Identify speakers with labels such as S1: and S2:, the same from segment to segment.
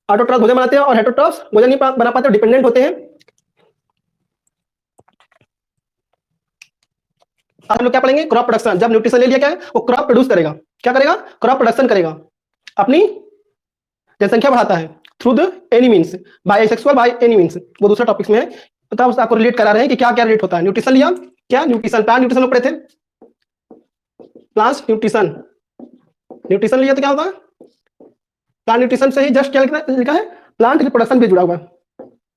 S1: Autotroph भोजन बनाते हैं और हेटेरोट्रॉफ्स भोजन नहीं बना पाते, डिपेंडेंट होते हैं। अब हम लोग क्या पढ़ेंगे? Crop production. जब न्यूट्रिशन ले लिया, क्या है वो क्रॉप प्रोड्यूस करेगा। क्या करेगा? क्रॉप प्रोडक्शन करेगा, अपनी जनसंख्या बढ़ाता है through the any means, by sexual by any means. वो दूसरा टॉपिक्स में है, तो अब आपको रिलेट करा रहे हैं कि क्या क्या रिलेट होता है। न्यूट्रिशन लिया, क्या न्यूट्रिशन, प्लांट न्यूट्रिशन लोग पढ़े थे, प्लांट न्यूट्रिशन। न्यूट्रिशन लिया तो क्या होता है? प्लांट न्यूट्रिशन से ही जस्ट क्या लिखा है? प्लांट रिप्रोडक्शन भी जुड़ा हुआ है।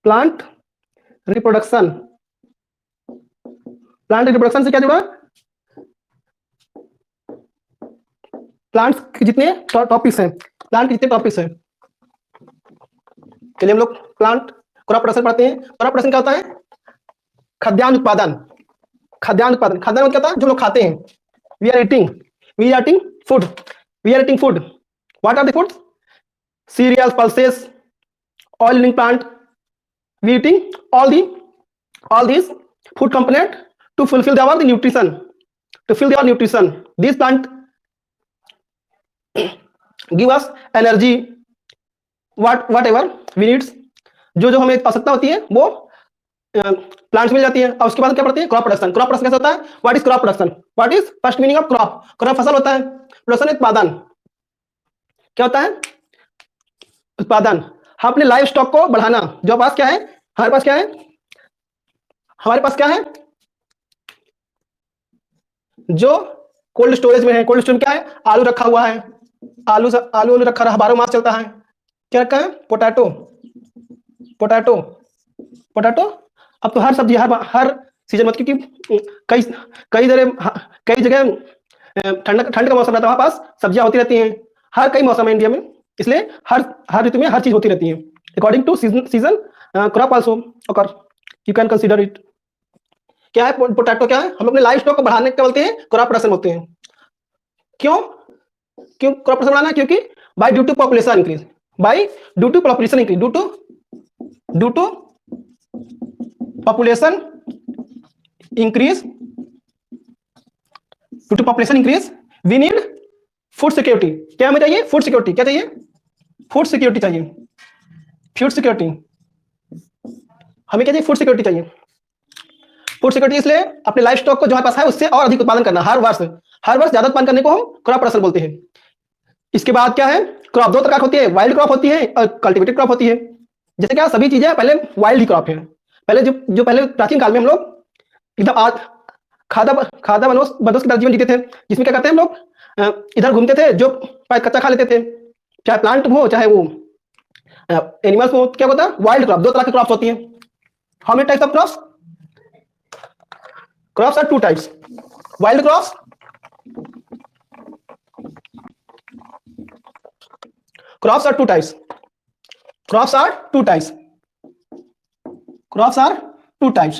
S1: प्लांट रिप्रोडक्शन, प्लांट रिप्रोडक्शन से क्या जुड़ा? प्लांट्स के जितने टॉपिक्स हैं, प्लांट के जितने टॉपिक्स हैं, चलिए हम लोग प्लांट क्रॉप प्रोडक्शन पढ़ते हैं। क्रॉप प्रोडक्शन क्या होता है? खाद्यान्न उत्पादन। खाद्यान्न उत्पादन, खाद्यान्न क्या होता है? जो लोग खाते हैं। We are eating food, we are eating food. What are the foods? Cereals, pulses, oil living plant. We eating all these food component to fulfill the nutrition, to fill their nutrition. These plant give us energy, whatever we needs। जो जो हमें आवश्यकता होती है वो plants मिल जाती है। और उसके बाद क्या पढ़ते हैं? Crop production. क्रॉप प्रोडक्शन कैसे होता है? What is crop production? What is first meaning of crop? Crop फसल होता है, प्रोडक्शन उत्पादन। क्या होता है? उत्पादन। हम अपने लाइफ स्टॉक को बढ़ाना। जो पास क्या है? हमारे पास क्या है? हमारे पास क्या है? जो कोल्ड स्टोरेज में है। कोल्ड स्टोरेज में क्या है? आलू रखा हुआ है, आलू आलू रखा रहा, 12 मास चलता है। क्या रखा है? Potato, potato, potato. अब तो हर सब्जी हर सीजन में, क्योंकि कई कई जगह ठंड का मौसम रहता है, वहां पास सब्जियां होती रहती हैं। हर कई मौसम है इंडिया में, इसलिए हर ऋतु में हर चीज होती रहती है। According to season crop also occur, you can consider it. क्या है पोटैटो? क्या है? हम अपने लाइफ स्टॉक को बढ़ाने के बोलते हैं, क्रॉप प्रोडक्शन बोलते हैं। क्यों क्यों क्रॉप प्रोडक्शन बढ़ाना? क्योंकि by due to population increase, by due to population increase, due to population increase, due to population increase we need food security. क्या हमें चाहिए? Food security. क्या चाहिए? फूड सिक्योरिटी चाहिए। फूड सिक्योरिटी हमें क्या चाहिए? फूड सिक्योरिटी चाहिए। फूड सिक्योरिटी इसलिए अपने लाइफ स्टॉक को जो हमारे पास है उससे और अधिक उत्पादन करना, हर वर्ष ज्यादा उत्पादन करने को हम क्रॉप प्रोडक्शन बोलते हैं। इसके बाद क्या है? क्रॉप दो प्रकार होती है, वाइल्ड क्रॉप होती है और कल्टीवेटेड क्रॉप होती है। जैसे क्या सभी चीजें पहले वाइल्ड ही क्रॉप है। पहले जो पहले प्राचीन काल में हम लोग एकदम आज खादा बंदोबस्त के जीवन जीते थे, जिसमें क्या करते हैं हम लोग? इधर घूमते थे, जो कच्चा खा लेते थे, चाहे प्लांट हो चाहे वो एनिमल्स हो। क्या होता है? Wild crop. दो तरह की क्रॉप्स होती हैं। How many types of crops? Crops are two types. Wild crops, crops are two types. Crops are two types. Crops are two types.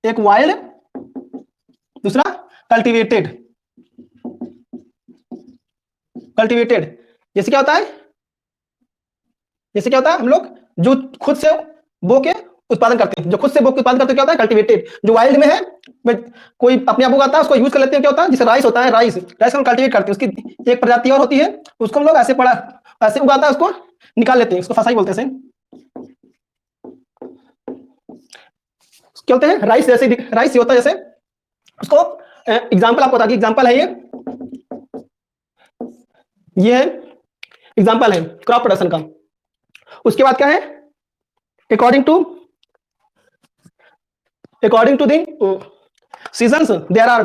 S1: एक wild, दूसरा cultivated. Cultivated जैसे क्या होता है? जैसे क्या होता है? हम लोग जो खुद से बो के उत्पादन करते हैं, जो खुद से बो के उत्पादन करते हैं, क्या होता है? कल्टीवेटेड। जो वाइल्ड में है, कोई अपने आप उगाता है, उसको यूज कर लेते हैं। क्या होता है? जैसे राइस होता है, राइस को हम कल्टीवेट करते हैं, उसकी एक प्रजाति और होती है, उसको हम लोग ऐसे उगाता है, उसको निकाल लेते हैं, उसको फसाई बोलते हैं। क्या होते हैं? राइस जैसे राइस होता है, जैसे उसको एग्जाम्पल आपको बता दी। एग्जाम्पल है ये है एग्जाम्पल है क्रॉप प्रोडक्शन का। उसके बाद क्या है? According to the seasons there are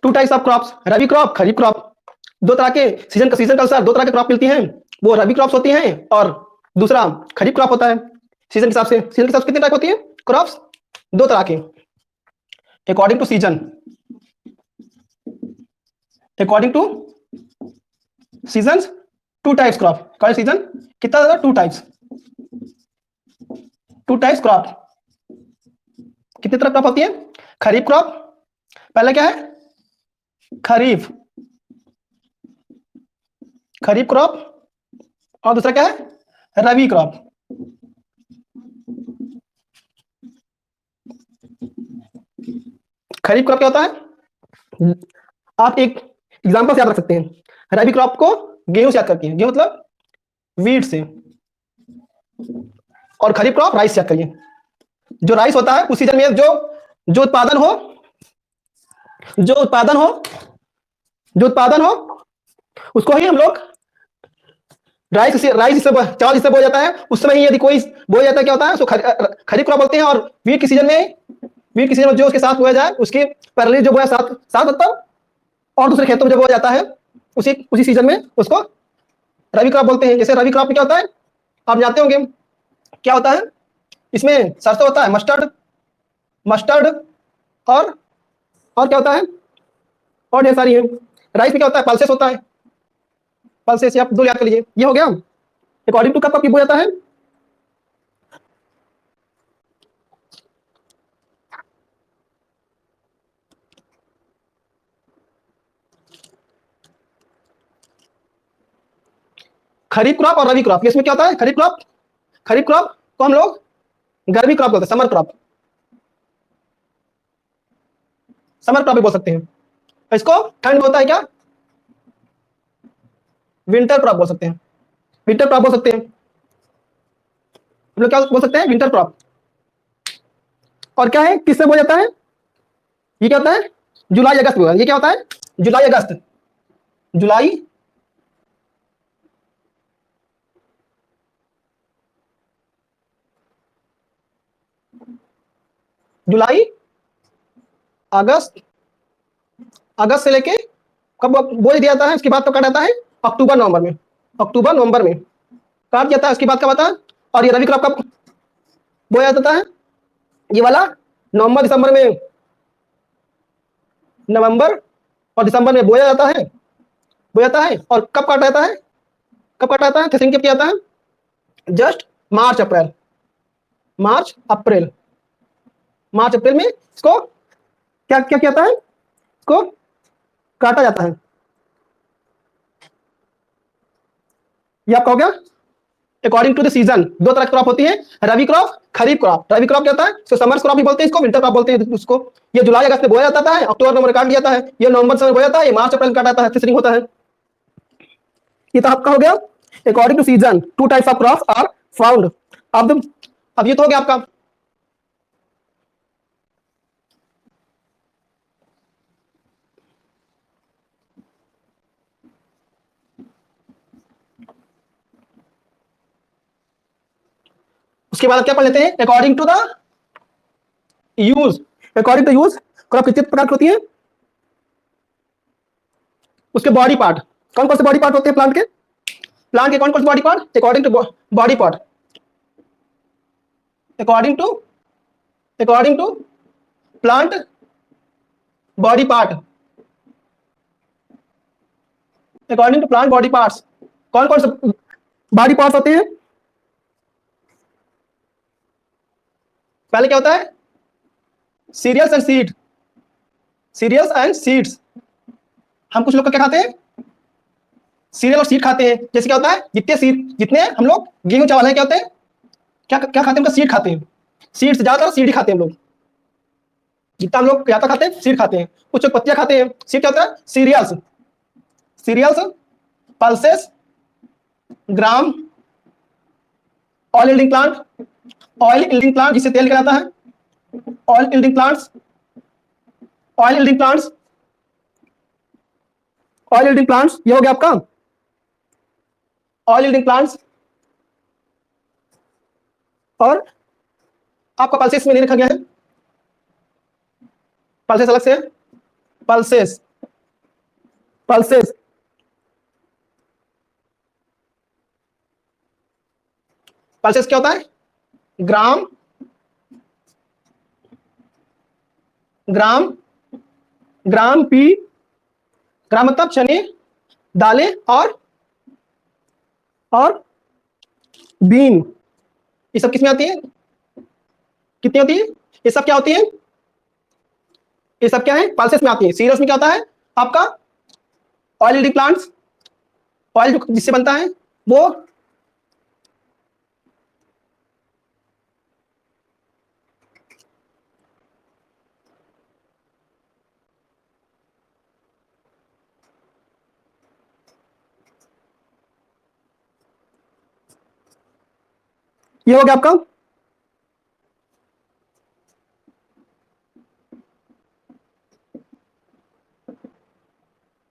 S1: two types of crops, rabi crop, kharif crop. दो तरह के सीजन के अनुसार दो तरह के क्रॉप मिलती हैं, वो रबी क्रॉप्स होती हैं और दूसरा खरीफ क्रॉप होता है। सीजन के हिसाब से कितने टाइप होती है क्रॉप्स? दो तरह के, according to season. According to seasons two types crop. Season कितना? Two types crop. कितने तरह क्रॉप होती है? खरीफ क्रॉप, पहले क्या है? खरीफ क्रॉप, और दूसरा क्या है? रबी क्रॉप। खरीफ क्रॉप क्या होता है? आप एक एग्जांपल से याद रख सकते हैं। रबी क्रॉप को गेहूं से याद करती है। गेहूं मतलब वीट से, और खरीफ क्रॉप राइस याद करिए। जो राइस होता है उस सीजन में जो जो उत्पादन हो जो उत्पादन हो जो उत्पादन हो उसको ही हम लोग राइस से चावल जिससे बोया जाता है उस समय ही यदि कोई बोया जाता है क्या होता है उसको खरीफ क्रॉप बोलते हैं। और वीट की सीजन में जो उसके साथ बोया जाए उसके पहले जो बोया साथ साथ मतलब और दूसरे खेतों में जो बोया जाता है उसी उसी सीजन में उसको रबी क्रॉप बोलते हैं। जैसे रबी क्रॉप में क्या होता है आप जानते होंगे क्या होता है, इसमें सरसों होता है, मस्टर्ड मस्टर्ड और और क्या होता है और ढेर सारी है। राइस में क्या होता है पल्सेस होता है, पल्सेस आप दो याद कर लीजिए। ये हो गया अकॉर्डिंग टू कब कब बोया जाता है। खरीफ क्रॉप और रबी क्रॉप इसमें क्या होता है खरीफ क्रॉप को हम लोग गर्मी क्रॉप बोलते हैं, समर क्रॉप भी बोल सकते हैं। इसको ठंड होता है क्या विंटर क्रॉप बोल सकते हैं, विंटर क्रॉप बोल सकते हैं हम लोग क्या बोल सकते हैं विंटर क्रॉप। और क्या है किससे बोला जाता है ये क्या होता है जुलाई अगस्त में, ये क्या होता है जुलाई अगस्त जुलाई जुलाई अगस्त अगस्त से लेके कब बोझ दिया जाता है उसके बाद तो काटा जाता है अक्टूबर नवंबर में काट जाता है उसके बाद कब आता है। और ये रबी क्रॉप कब बोया जाता है ये वाला नवंबर और दिसंबर में बोया जाता है और कब काटा जाता है थ्रेसिंग कब किया जाता है जस्ट मार्च अप्रैल मार्च अप्रैल मार्च अप्रैल में इसको क्या क्या किया जाता है इसको काटा जाता है। ये आपका हो गया अकॉर्डिंग टू द सीजन। दो तरह की क्रॉप होती है रबी क्रॉप खरीफ क्रॉप। रबी क्रॉप क्या होता है इसको समर क्रॉप भी बोलते हैं, इसको विंटर क्रॉप बोलते हैं। उसको ये जुलाई अगस्त में बोया जाता है, अक्टूबर नवंबर काट लिया जाता है, ये नवंबर से बोया जाता है, ये मार्च अप्रैल काटा जाता है, थ्रेसिंग होता है। ये तो आपका हो गया according to season two types of crops are found. अब ये तो हो गया आपका। उसके बाद क्या पढ़ लेते हैं according to the use. According to use crop कितने प्रकार की होती है उसके बॉडी पार्ट कौन कौन से बॉडी पार्ट होते हैं प्लांट के कौन कौन से body part according to body part according to plant body part according to plant body parts कौन कौन से बॉडी पार्ट्स होते हैं। पहले क्या होता है सीरियल्स एंड सीड्स। हम कुछ लोग क्या खाते हैं सीरियल और सीड खाते हैं। जैसे क्या होता है जितने हम लोग गेहूं चावल है क्या होते हैं क्या क्या खाते हैं उनका सीड खाते हैं। सीड से ज्यादातर सीड ही खाते हैं हम लोग, जितना हम लोग ज्यादा खाते हैं सीड खाते हैं। कुछ लोग पत्तियां खाते हैं। सीड क्या होता है serials pulses gram oil yielding plant जिससे तेल निकलता है ऑयल यील्डिंग प्लांट्स ये हो गया आपका ऑयल यील्डिंग प्लांट्स। और आपका पल्सेस में नहीं रखा गया है, पल्सेस अलग से है। पल्सेस पल्सेस पल्सेस क्या होता है ग्राम ग्राम ग्राम पी ग्राम मतलब चने दालें और बीन। ये सब किसमें आती है कितनी होती है ये सब क्या होती है ये सब क्या है पल्सेस में आती है। सीरियल्स में क्या होता है आपका ऑयल यील्डिंग प्लांट्स ऑयल जिससे बनता है वो ये हो गया आपका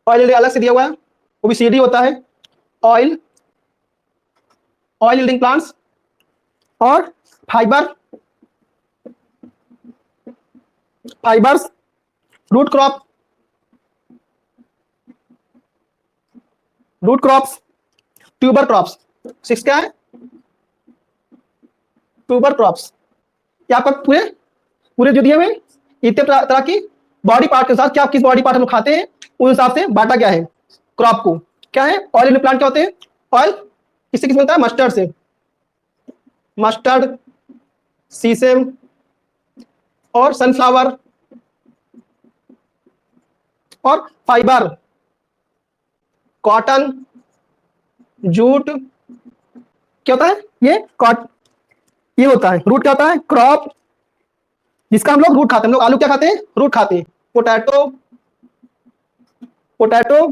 S1: ऑयल अलग से दिया हुआ है, वो भी सीडी होता है। ऑयल ऑयल यील्डिंग प्लांट्स और fibre fibres, root crop, root crops, tuber crops. Six क्या है? Tuber crops. ये आपका पूरे पूरे जो दिए हुए इतने तरह की बॉडी पार्ट के साथ क्या किस बॉडी पार्ट हम लोग खाते हैं उस हिसाब से बांटा गया है क्रॉप को। क्या है? ऑयल इन प्लांट क्या होते हैं? ऑयल किससे किस मिलता है? मस्टर्ड से, मस्टर्ड, सीसेम और सनफ्लावर। और फाइबर कॉटन, जूट। क्या होता है? ये होता है रूट। क्या होता है? क्रॉप, जिसका हम लोग रूट खाते हैं। हम लोग आलू क्या खाते हैं? रूट खाते हैं। Potato, potato,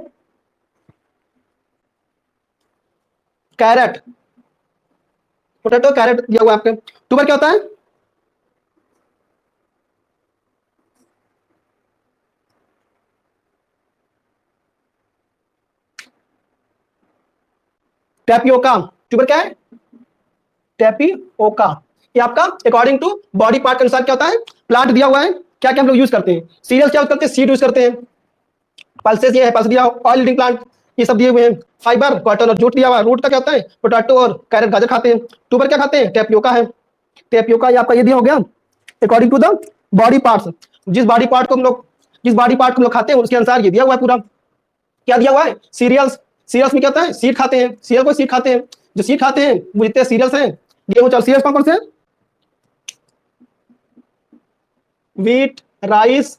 S1: carrot, potato carrot दिया हुआ आपके। ट्यूबर क्या होता है? टैपियोका। ट्यूबर क्या है? टैपियोका। ये आपका अकॉर्डिंग टू बॉडी पार्ट के अनुसार क्या होता है? प्लांट दिया हुआ है। क्या क्या हम लोग यूज करते हैं? सीरियल क्या यूज करते हैं? सीड यूज करते हैं। पल्सेस ये है, पल्स दिया, ऑयल लीडिंग प्लांट ये सब दिए हुए हैं। फाइबर कॉटन और जूट दिया हुआ है। रूट का क्या होता है? पोटैटो और कैरेट गाजर खाते हैं। ट्यूबर क्या खाते हैं? टैपियोका है। टैपियोका ये आपका ये दिया हो गया according to the body parts. जिस बॉडी पार्ट को हम लोग खाते हैं उसके अनुसार ये दिया हुआ है पूरा। क्या दिया हुआ है? सीरियल्स। सीरियल्स में क्या होता है? सीड खाते हैं। सीरियल को सीड खाते हैं। जो सीड खाते हैं वो जितने सीरियल्स हैं, गेहूं चावल, सीरियल्स कौन कौन से हैं? व्हीट, राइस,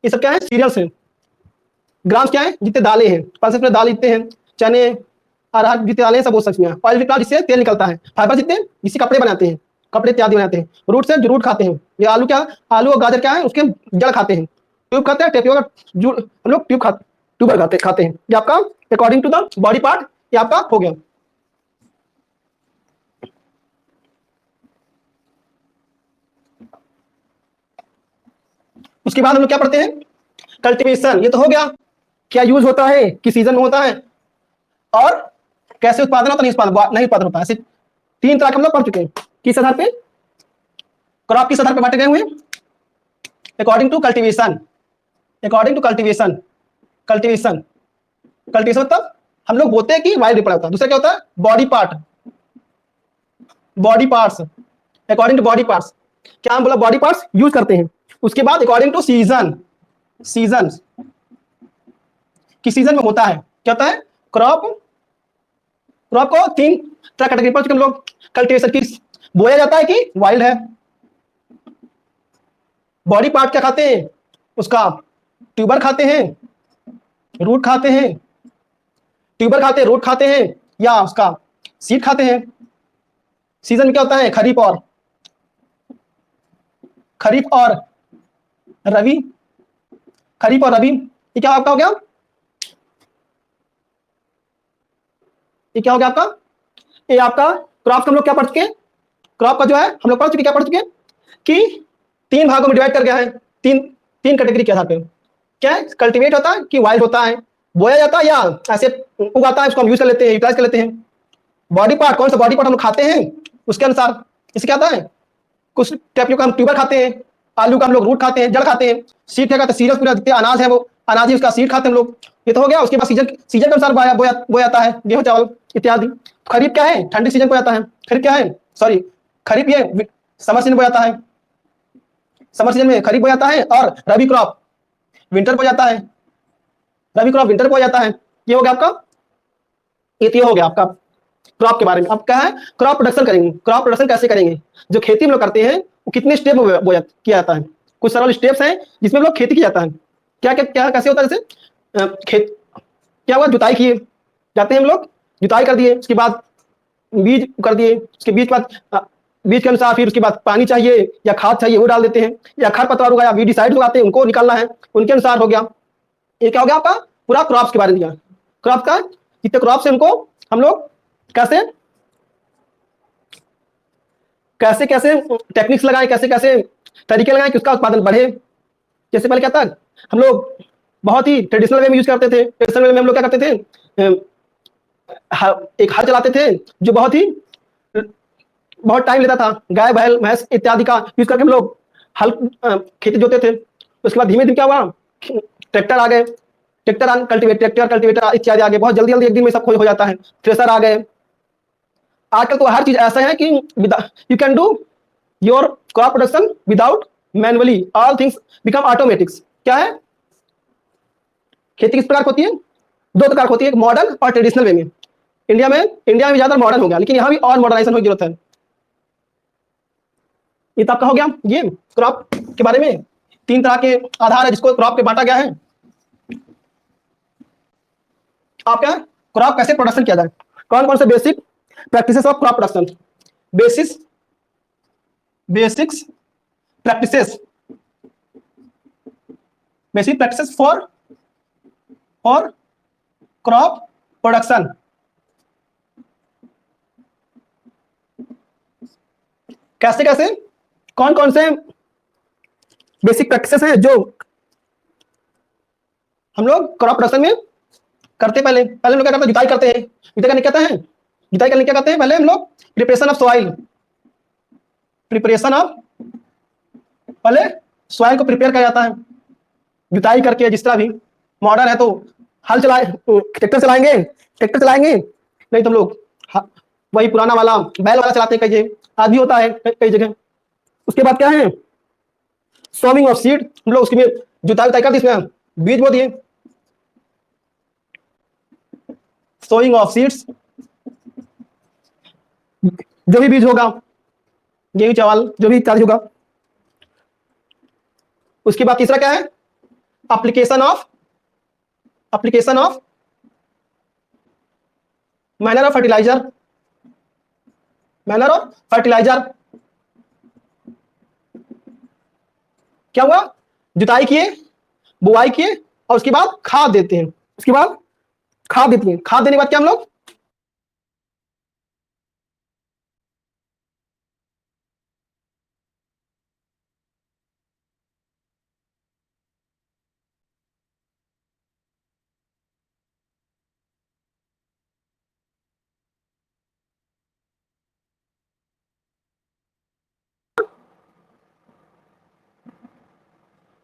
S1: ये सब क्या है? सीरियल्स हैं। ग्राम्स क्या है? जितने दालें हैं, पल्सेस में दाल जितने हैं, चने, अरहर जितने दालें हैं सब वो सब्जियां। ऑयल निकला जिससे तेल निकलता है। फाइबर जितने जिससे कपड़े बनाते हैं, कपड़े इत्यादि बनाते हैं। रूट से जो रूट खाते हैं। ये आलू क्या? आलू और गाजर क्या है? उसके जड़ खाते हैं। ट्यूब खाते हैं, टेपियोका हम लोग ट्यूबर खाते हैं। ये आपका according to the body part ये आपका हो गया। उसके बाद हम लोग क्या पढ़ते हैं? कल्टीवेशन। ये तो हो गया, क्या यूज होता है, किस सीजन में होता है और कैसे उत्पादन होता नहीं उत्पादन होता है। ऐसे तीन तरह के हम लोग पढ़ चुके हैं। किस आधार पे? क्रॉप किस आधार पे बांटे गए हुए? According to cultivation. According to cultivation. Cultivation cultivation मतलब हम लोग बोलते हैं कि वाइल्ड रिप्लाई होता है। दूसरा क्या होता है? Body part, body parts. According to body parts क्या हम बोला? बॉडी पार्ट्स यूज करते हैं। उसके बाद अकॉर्डिंग टू सीजन, सीजन किस सीजन में होता है। क्या होता है? क्रॉप, क्रॉप को तीन तरह कैटेगरी पर हम लोग कल्टीवेशन की बोया जाता है कि वाइल्ड है। बॉडी पार्ट क्या खाते हैं? उसका ट्यूबर खाते हैं, रूट खाते हैं। ट्यूबर खाते हैं, रूट खाते हैं या उसका सीड खाते हैं। सीजन में क्या होता है? खरीफ और रबी। खरीफ और रबी ये क्या आपका हो गया? ये क्या हो गया आपका? ये आपका क्रॉप हम लोग क्या पढ़ चुके हैं? क्रॉप का जो है हम लोग पढ़ चुके, क्या पढ़ चुके कि तीन भागों में डिवाइड कर गया है। तीन तीन कैटेगरी के आधार पे। क्या है? कल्टीवेट होता है कि वाइल्ड होता है, बोया जाता है या ऐसे उगाता है, उसको हम यूज कर लेते हैं, यूटिलाइज कर लेते हैं। बॉडी पार्ट, कौन सा बॉडी पार्ट हम लोग खाते हैं उसके अनुसार इसे क्या आता है? कुछ टाइप का हम ट्यूबर खाते हैं, आलू का हम लोग रूट खाते हैं, जड़ खाते हैं। सीड क्या खाते हैं? सीरियल्स पूरा जितने अनाज है वो अनाज ही उसका सीड खाते हैं हम लोग। ये तो हो गया। उसके बाद सीजन सीजन के अनुसार बोया जाता है गेहूं चावल इत्यादि। खरीफ क्या है? ठंडी सीजन को जाता है। खरीफ क्या है? सॉरी, खरीफ ये समर सीजन को जाता है। समर सीजन में खरीफ हो जाता है और रबी क्रॉप विंटर को जाता है। रबी क्रॉप विंटर को हो जाता है। ये हो गया आपका, ये हो गया आपका क्रॉप के बारे में। अब क्या है? क्रॉप प्रोडक्शन करेंगे। क्रॉप प्रोडक्शन कैसे करेंगे? जो खेती हम लोग करते हैं वो कितने स्टेप में किया जाता है। कुछ सरल स्टेप्स हैं जिसमें हम लोग खेती किया जाता है। क्या क्या क्या कैसे होता है? जैसे खेत क्या हुआ? जुताई किए जाते हैं हम लोग, जुताई कर दिए, उसके बाद बीज कर दिए, उसके बीज बाद बीज के अनुसार फिर उसके बाद पानी चाहिए या खाद चाहिए वो डाल देते हैं, या खरपतवार उगाया वीडिसाइड लगाते हैं उनको निकालना है, उनके अनुसार हो गया। ये क्या हो गया आपका? पूरा क्रॉप्स के बारे में दिया। क्रॉप का जितने क्रॉप्स है उनको हम लोग कैसे कैसे कैसे टेक्निक्स लगाएं, कैसे कैसे तरीके लगाएं कि उसका उत्पादन बढ़े। जैसे पहले क्या था, हम लोग बहुत ही ट्रेडिशनल वे में यूज करते थे। ट्रेडिशनल वे में हम लोग क्या करते थे, एक हल चलाते थे जो बहुत टाइम लेता था। गाय बैल भैंस इत्यादि का यूज करके हम लोग हल खेती जोते थे। उसके बाद धीमे धीमे क्या हुआ, ट्रैक्टर आ गए, ट्रैक्टर कल्टीवेटर इत्यादि आ गए। बहुत जल्दी जल्दी एक दिन में सब कुछ हो जाता है। थ्रेसर आ गए। आजकल तो हर चीज ऐसा है कि you can do your crop production without manually, all things become automatics. क्या है, खेती किस प्रकार होती है, दो प्रकार होती है, मॉडर्न और ट्रेडिशनल वे में। इंडिया में ज्यादा मॉडर्न हो गया, लेकिन यहाँ भी और मॉडर्नाइजेशन की जरूरत है। ये तो आपका हो गया ये क्रॉप के बारे में। 3 तरह के आधार है जिसको क्रॉप के बांटा गया है। आप क्या क्रॉप कैसे प्रोडक्शन किया जाए, कौन कौन से basic practices of crop production, basics practices basic practices for crop production. कैसे कैसे कौन कौन से बेसिक प्रैक्टिसेस हैं जो हम लोग क्रॉप प्रोडक्शन में करते। पहले हम लोग क्या करते हैं, जुताई करते हैं। जुताई करने क्या कहते हैं, जुताई करने क्या करते हैं, पहले हम लोग प्रिपरेशन ऑफ सॉइल, पहले सॉइल को प्रिपेयर किया जाता है जुताई करके। जिस तरह भी मॉडर्न है तो हल चलाए, ट्रैक्टर चलाएंगे, नहीं तो हम लोग वही पुराना वाला बैल वाला चलाते हैं। कई जगह आज भी होता है, कई जगह। उसके बाद क्या है, सोविंग ऑफ सीड, हम लोग उसके में जुताई उताई करते, इसमें बीज बो दिए, सोइंग ऑफ सीड्स, जो भी बीज होगा, गेहूं चावल जो भी इत्यादि होगा। उसके बाद तीसरा क्या है, application of manure of fertiliser. क्या हुआ, जुताई किए, बुआई किए, और उसके बाद खाद देते हैं। उसके बाद खाद देते हैं, खाद देने के बाद क्या हम लोग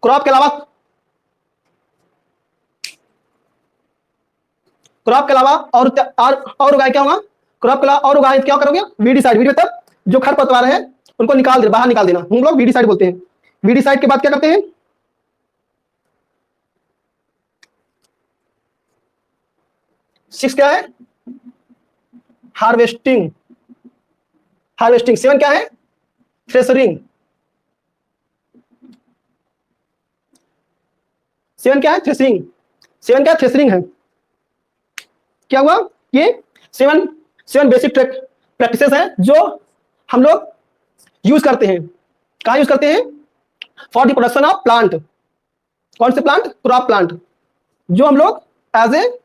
S1: क्रॉप के अलावा और उगाए क्या होगा, क्रॉप के अलावा और उगाए क्या करोगे, वीडीसाइड। मतलब जो खरपतवार है उनको बाहर निकाल देना, हम लोग वीडीसाइड बोलते हैं। वीडीसाइड के बाद क्या करते हैं, सिक्स क्या है, हार्वेस्टिंग। 7 क्या है, थ्रेसरिंग। 7 क्या है, थ्रेसरिंग। 7 क्या है, थ्रेसरिंग है। क्या हुआ, ये 7 बेसिक प्रैक्टिसेस हैं जो हम लोग यूज करते हैं। कहाँ यूज करते हैं, for the production of plant. कौन से प्लांट, क्रॉप प्लांट, जो हम लोग एज ए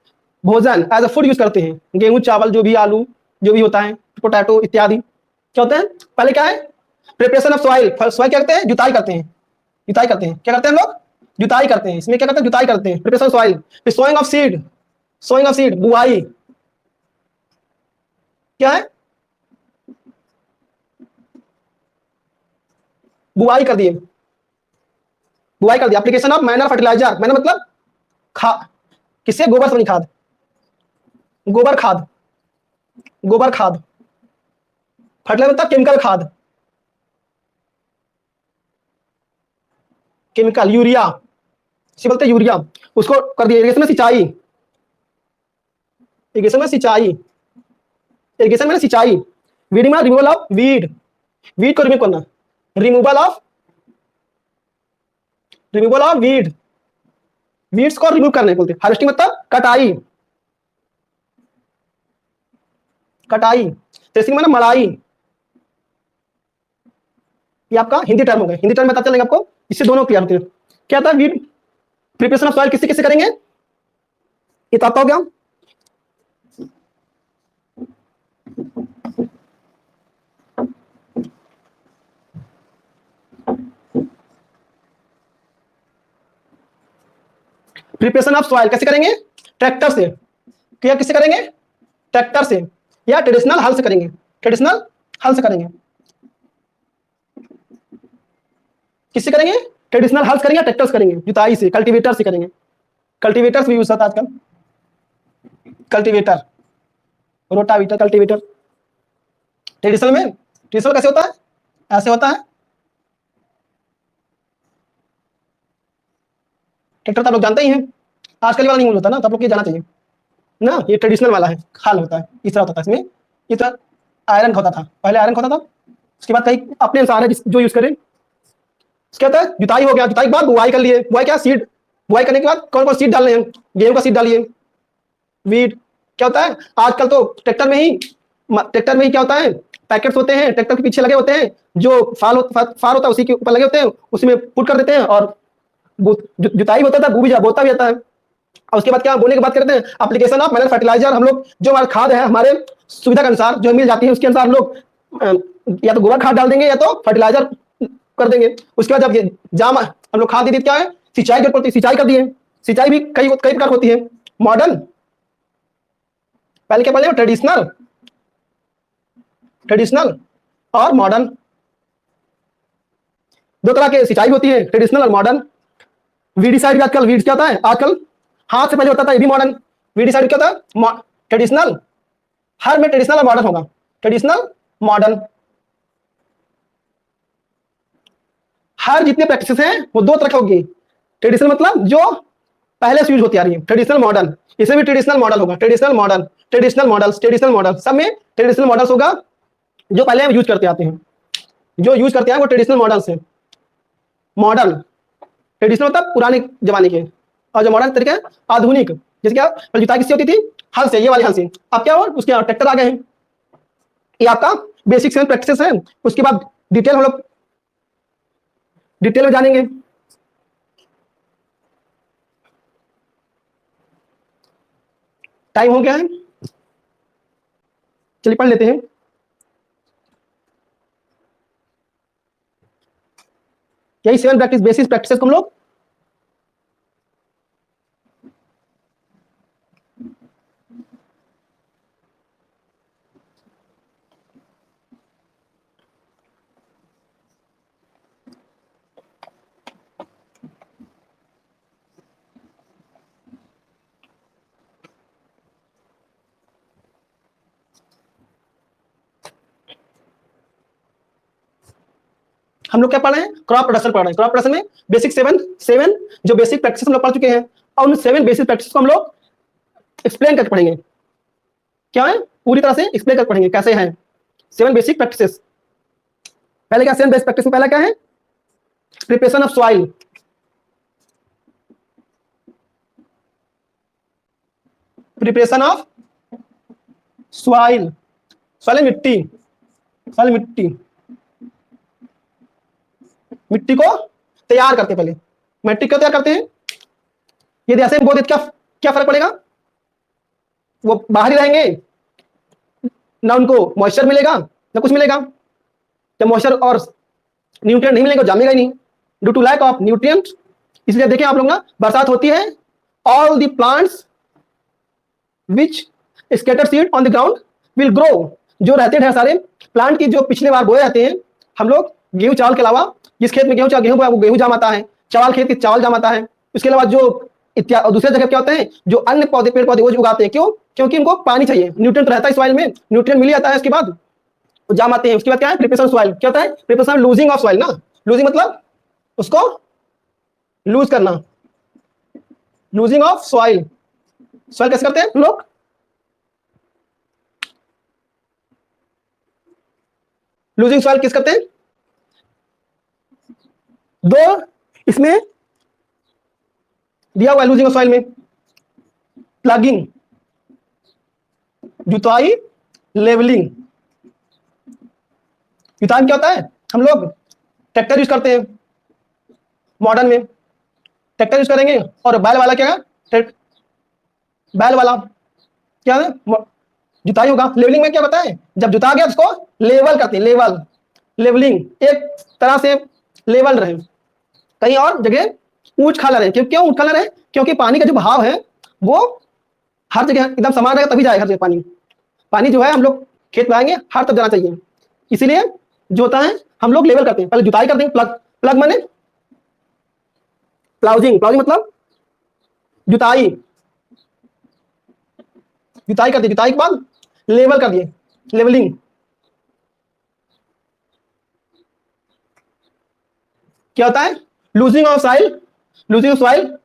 S1: भोजन, एज ए फूड यूज करते हैं। गेहूं चावल जो भी, आलू जो भी होता है, पोटैटो इत्यादि। क्या होता है, पहले क्या है, प्रिपरेशन ऑफ सॉइल। सॉइल क्या करते हैं, जुताई करते हैं। क्या करते हैं हम लोग, जुताई करते हैं। इसमें क्या करते हैं, जुताई करते हैं, प्रिपरेशन सॉइल। फिर सोइंग ऑफ सीड, बुआई। क्या है, बुआई कर दिए, application of manure fertiliser. Manure मतलब खाद, किससे, गोबर से बनी खाद, गोबर खाद। फर्टिलाइजर मतलब केमिकल, यूरिया, इसे बोलते हैं यूरिया। उसको कर दिया। इरिगेशन में सिंचाई। वीडिंग में रिमूवल ऑफ वीड को रिमूव करना, रिमूवल ऑफ वीड्स को रिमूव करने बोलते हैं। हार्वेस्टिंग मतलब कटाई। थ्रेसिंग मतलब मड़ाई। ये आपका हिंदी टर्म हो गया, हिंदी टर्म बता चलेगा आपको, इससे दोनों क्लियर होते हैं। क्या था, वीड प्रिपरेशन ऑफ सॉइल किससे किससे करेंगे, ये तो आपका हो गया। प्रिपरेशन ऑफ सॉइल कैसे करेंगे? ट्रैक्टर से। क्या किससे करेंगे? ट्रैक्टर से या ट्रेडिशनल हल से करेंगे। ट्रेडिशनल हल से करेंगे। किससे करेंगे? ट्रेडिशनल हल करेंगे, ट्रैक्टर से करेंगे, जुताई से, कल्टीवेटर से करेंगे। कल्टीवेटर भी यूज होता है आजकल। Cultivator, rotavator, cultivator. ट्रेडिशनल में, ट्रेडिशनल कैसे होता है? ऐसे होता है। ट्रैक्टर तो आप लोग जानते ही हैं, आजकल वाला नहीं यूज होता ना, तो आप लोग ये जाना चाहिए ना। ये ट्रेडिशनल वाला है, हल होता है, इस तरह होता था। इसमें इस तरह आयरन होता था, पहले आयरन होता था, उसके बाद कई अपने अनुसार है जो यूज करें। क्या होता है? जुताई हो गया, जुताई के बाद बुआई कर लिए। बुआई क्या? सीड। बुआई करने के बाद कौन कौन सीड डालने हैं? गेहूं का सीड डालिए, वीट। क्या होता है आजकल तो ट्रैक्टर में ही क्या होता है, पैकेट्स होते हैं ट्रैक्टर के पीछे लगे होते हैं, जो फार होता है उसी के ऊपर लगे होते हैं, उसमें पुट कर देते हैं और जुताई होता था, बोता भी आता है। और उसके बाद क्या बोने के बाद करते हैं एप्लीकेशन ऑफ मिनरल फर्टिलाइजर। हम लोग जो हमारा खाद है हमारे सुविधा के अनुसार जो मिल जाती है उसके अनुसार हम लोग या तो गोबर खाद डाल देंगे या तो फर्टिलाइजर कर देंगे। उसके बाद जब ये जाम हम लोग खाद दे दी, क्या है? सिंचाई जरूरत पड़ती है, सिंचाई कर दिए। सिंचाई भी कई प्रकार होती है। मॉडर्न, पहले क्या पहले? ट्रेडिशनल और मॉडर्न। दो तरह के सिंचाई होती है, ट्रेडिशनल और मॉडर्न। वीडिसाइड भी आजकल, वीड क्या होता है आजकल? हाथ से पहले होता था, ये भी मॉडर्न। वीडिसाइड क्या होता है? ट्रेडिशनल। हर में ट्रेडिशनल और मॉडर्न होगा। Traditional, modern. हर जितने प्रैक्टिस हैं वो दो तरह की होगी। ट्रेडिशनल मतलब जो पहले से यूज होती आ रही है, ट्रेडिशनल मॉडर्न। इसमें भी ट्रेडिशनल मॉडल होगा, traditional model, traditional models, traditional model, सब में ट्रेडिशनल मॉडल्स होगा। जो पहले हम यूज करते आते हैं, जो यूज करते हैं वो ट्रेडिशनल मॉडल्स है। मॉडर्न, ट्रेडिशनल मतलब पुराने जमाने के, और जो मॉडर्न तरीका है आधुनिक। जैसे क्या जुताई किससे होती थी? हल से, ये वाले हल से। अब क्या हो, उसके ट्रैक्टर आ गए हैं। ये आपका बेसिक सेवन प्रैक्टिस है। उसके बाद डिटेल हम लोग डिटेल में जानेंगे। टाइम हो गया है, चलिए पढ़ लेते हैं। यही सेवन प्रैक्टिस, बेसिक प्रैक्टिस को हम लोग क्या पढ़ रहे हैं? क्रॉप प्रोडक्शन पढ़ रहे हैं। क्रॉप प्रोडक्शन में बेसिक सेवन जो बेसिक प्रैक्टिस हम लोग पढ़ चुके हैं, और उन सेवन बेसिक प्रैक्टिस को हम लोग एक्सप्लेन करके पढ़ेंगे। क्या है? पूरी तरह से एक्सप्लेन करके पढ़ेंगे कैसे हैं सेवन बेसिक प्रैक्टिसेस। पहले क्या सेवन बेसिक प्रैक्टिस में पहला क्या है? Preparation of soil. Preparation of soil, soil मिट्टी, सॉइल मिट्टी को तैयार करते हैं। पहले मिट्टी को तैयार करते हैं। यदि ऐसे बोल देते क्या फर्क पड़ेगा? वो बाहर ही रहेंगे, ना उनको मॉइस्चर मिलेगा ना कुछ मिलेगा। जब मॉइस्चर और न्यूट्रिएंट नहीं मिलेगा जमेगा ही नहीं, due to lack of nutrient. इसलिए देखिए आप लोग ना, बरसात होती है, all the plants which scatter seed on the ground will grow. जो रहते हैं सारे प्लांट की जो पिछले बार बोए रहते हैं हम लोग, गेहूं चावल के अलावा, जिस खेत में गेहूं बोया वो गेहूं जाम आता है, चावल खेत के चावल जाम आता है। उसके अलावा जो दूसरे जगह क्या होते हैं, जो अन्य पौधे पेड़ पौधे वो उगाते हैं। क्यों? क्योंकि उनको पानी चाहिए, न्यूट्रिएंट रहता है सॉइल में, न्यूट्रिएंट मिल जाता है, उसके बाद जाम आते हैं। उसके बाद क्या है? Preparation soil. क्या होता है? प्रिपरेशन लूजिंग ऑफ सॉइल ना। लूजिंग मतलब उसको लूज करना, लूजिंग ऑफ सॉइल। सॉइल कैसे करते हैं हम लोग? लूजिंग सॉइल किस करते हैं? दो इसमें दिया हुआ है लूजिंग ऑफ सॉइल में, प्लगिंग, जुताई, लेवलिंग। जुताई क्या होता है? हम लोग ट्रैक्टर यूज करते हैं मॉडर्न में, ट्रैक्टर यूज करेंगे। और बैल वाला क्या है? बैल वाला क्या है? जुताई होगा। लेवलिंग में क्या होता है? जब जुता गया उसको लेवल करते हैं, लेवलिंग, एक तरह से लेवल रहे। कहीं और जगह ऊंच खाला रहे। क्यों ऊंच खाला रहे? क्योंकि पानी का जो बहाव है वो हर जगह एकदम समान रहेगा, तभी जाएगा हर जगह पानी। पानी जो है हम लोग खेत में आएंगे हर तरफ जाना चाहिए। इसीलिए जो होता है हम लोग लेवल करते हैं, पहले जुताई करते हैं। प्लग, प्लग माने प्लाउजिंग, प्लाउजिंग मतलब जुताई, जुताई कर दी, जुताई के बाद लेवल कर दिए, लेवलिंग। क्या होता है? Losing of soil, losing of soil.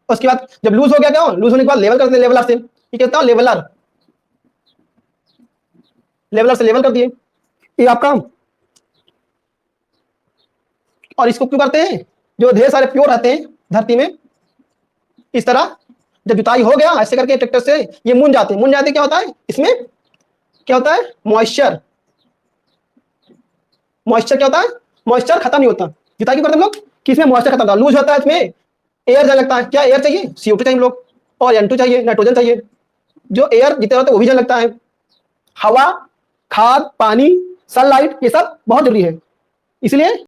S1: उसके बाद जब लूज हो गया, क्या लूज होने के बाद लेवल करते हैं लेवलर से। ये कहता हूं लेवलर, लेवलर से लेवल कर दिए, ये आपका। और इसको क्यों करते हैं? जो ढेर सारे प्योर रहते हैं धरती में, इस तरह जब जुताई हो गया ऐसे करके ट्रैक्टर से, ये मुन जाते हैं। मुन जाते क्या होता है इसमें? क्या होता है? मॉइस्चर, मॉइस्चर क्या होता है? मॉइस्चर खत्म नहीं होता। जुताई क्यों करते हम लोग? कि इसमें मॉइस्चर खत्म होता है, लूज होता है, इसमें एयर जाने लगता है। क्या एयर चाहिए? CO2 चाहिए हम लोग, और N2 चाहिए, नाइट्रोजन चाहिए। जो एयर जितने होते हैं वो भी जाने लगता है। हवा, खाद, पानी, सनलाइट, ये सब बहुत जरूरी है। इसलिए